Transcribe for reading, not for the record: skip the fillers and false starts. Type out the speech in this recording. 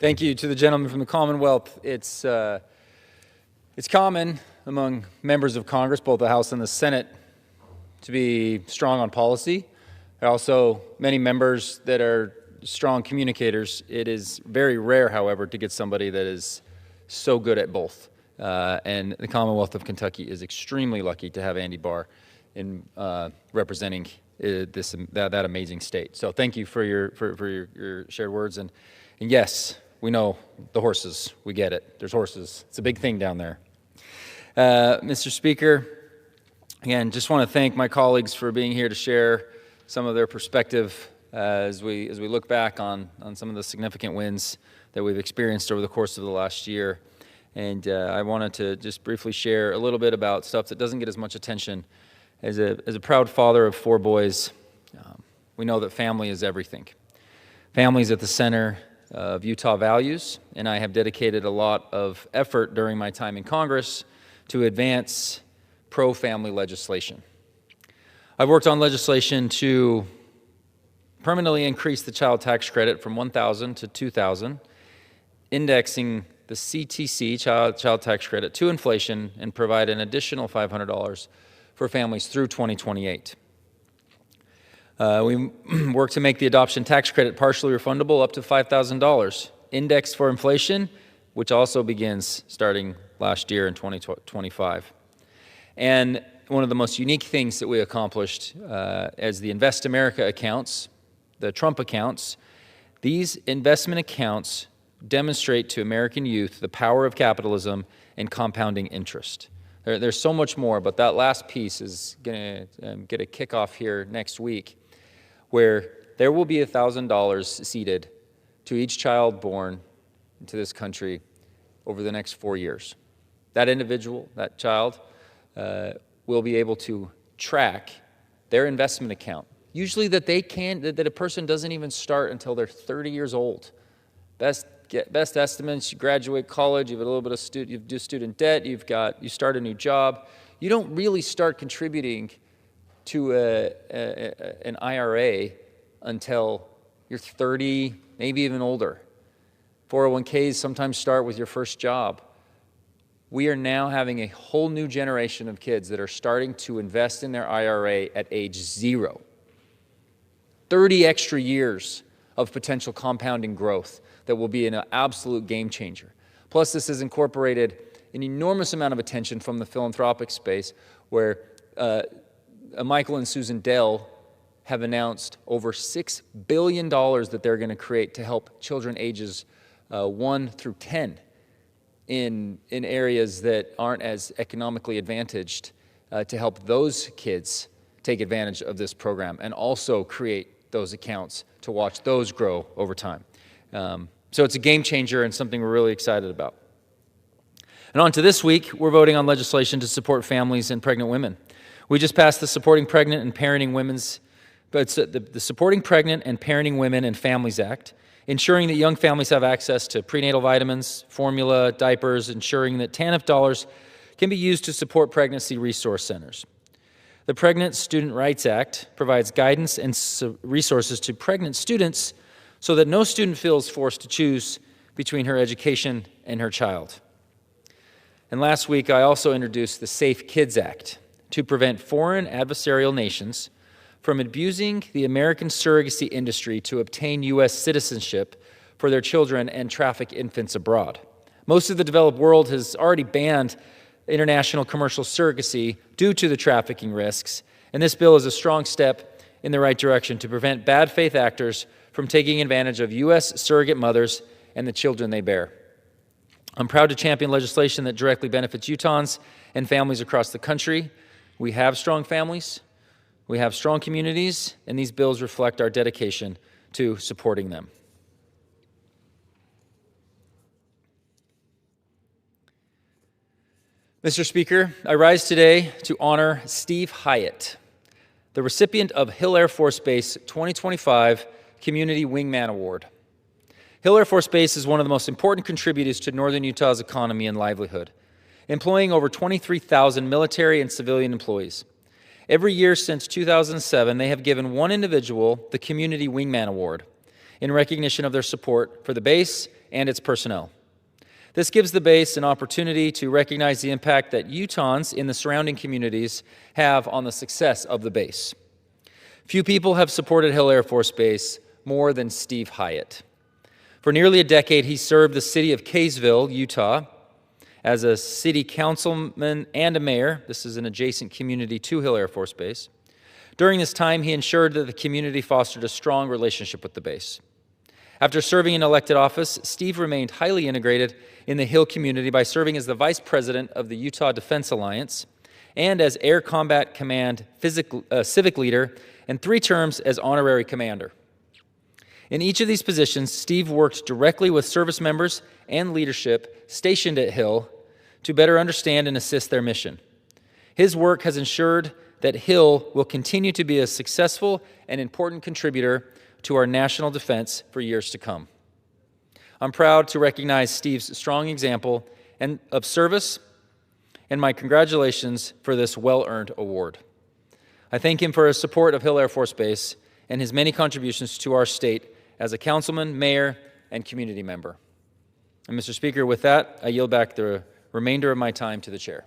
Thank you to the gentleman from the Commonwealth. It's common among members of Congress, both the House and the Senate, to be strong on policy. There are also many members that are strong communicators. It is very rare, however, to get somebody that is so good at both. And the Commonwealth of Kentucky is extremely lucky to have Andy Barr in representing that amazing state. So thank you for your shared words. And yes, we know the horses. We get it. There's horses. It's a big thing down there. Mr. Speaker, again, just want to thank my colleagues for being here to share some of their perspective as we look back on some of the significant wins that we've experienced over the course of the last year. And I wanted to just briefly share a little bit about stuff that doesn't get as much attention. As a proud father of 4 boys, we know that family is everything. Family is at the center of Utah values, and I have dedicated a lot of effort during my time in Congress to advance pro-family legislation. I've worked on legislation to permanently increase the child tax credit from $1,000 to $2,000, indexing the CTC, child tax credit, to inflation and provide an additional $500 for families through 2028. We work to make the adoption tax credit partially refundable up to $5,000, indexed for inflation, which also begins starting last year in 2025. And one of the most unique things that we accomplished as the Invest America accounts, the Trump accounts, these investment accounts demonstrate to American youth the power of capitalism and compounding interest. There's so much more, but that last piece is going to get a kickoff here next week, where there will be $1,000 seeded to each child born into this country over the next 4 years. That individual, that child, will be able to track their investment account. Usually that a person doesn't even start until they're 30 years old. Best estimates, you graduate college, you have a little bit of you do student debt, you start a new job. You don't really start contributing to an IRA until you're 30, maybe even older. 401ks sometimes start with your first job. We are now having a whole new generation of kids that are starting to invest in their IRA at age 0. 30 extra years of potential compounding growth that will be an absolute game changer. Plus, this has incorporated an enormous amount of attention from the philanthropic space, where Michael and Susan Dell have announced over $6 billion that they're going to create to help children ages 1 through 10 in areas that aren't as economically advantaged, to help those kids take advantage of this program and also create those accounts to watch those grow over time. So it's a game changer and something we're really excited about. And on to this week, we're voting on legislation to support families and pregnant women. We just passed the Supporting Pregnant and Parenting Women and Families Act, ensuring that young families have access to prenatal vitamins, formula, diapers, ensuring that TANF dollars can be used to support pregnancy resource centers. The Pregnant Student Rights Act provides guidance and resources to pregnant students so that no student feels forced to choose between her education and her child. And last week, I also introduced the Safe Kids Act to prevent foreign adversarial nations from abusing the American surrogacy industry to obtain U.S. citizenship for their children and traffic infants abroad. Most of the developed world has already banned international commercial surrogacy due to the trafficking risks, and this bill is a strong step in the right direction to prevent bad faith actors from taking advantage of U.S. surrogate mothers and the children they bear. I'm proud to champion legislation that directly benefits Utahns and families across the country. We have strong families, we have strong communities, and these bills reflect our dedication to supporting them. Mr. Speaker, I rise today to honor Steve Hyatt, the recipient of Hill Air Force Base 2025 Community Wingman Award. Hill Air Force Base is one of the most important contributors to northern Utah's economy and livelihood, employing over 23,000 military and civilian employees. Every year since 2007, they have given one individual the Community Wingman Award in recognition of their support for the base and its personnel. This gives the base an opportunity to recognize the impact that Utahns in the surrounding communities have on the success of the base. Few people have supported Hill Air Force Base more than Steve Hyatt. For nearly a decade, he served the city of Kaysville, Utah, as a city councilman and a mayor. This is an adjacent community to Hill Air Force Base. During this time, he ensured that the community fostered a strong relationship with the base. After serving in elected office, Steve remained highly integrated in the Hill community by serving as the vice president of the Utah Defense Alliance and as Air Combat Command civic leader and 3 terms as honorary commander. In each of these positions, Steve worked directly with service members and leadership stationed at Hill to better understand and assist their mission. His work has ensured that Hill will continue to be a successful and important contributor to our national defense for years to come. I'm proud to recognize Steve's strong example of service, and my congratulations for this well-earned award. I thank him for his support of Hill Air Force Base and his many contributions to our state as a councilman, mayor, and community member. And Mr. Speaker, with that, I yield back the remainder of my time to the chair.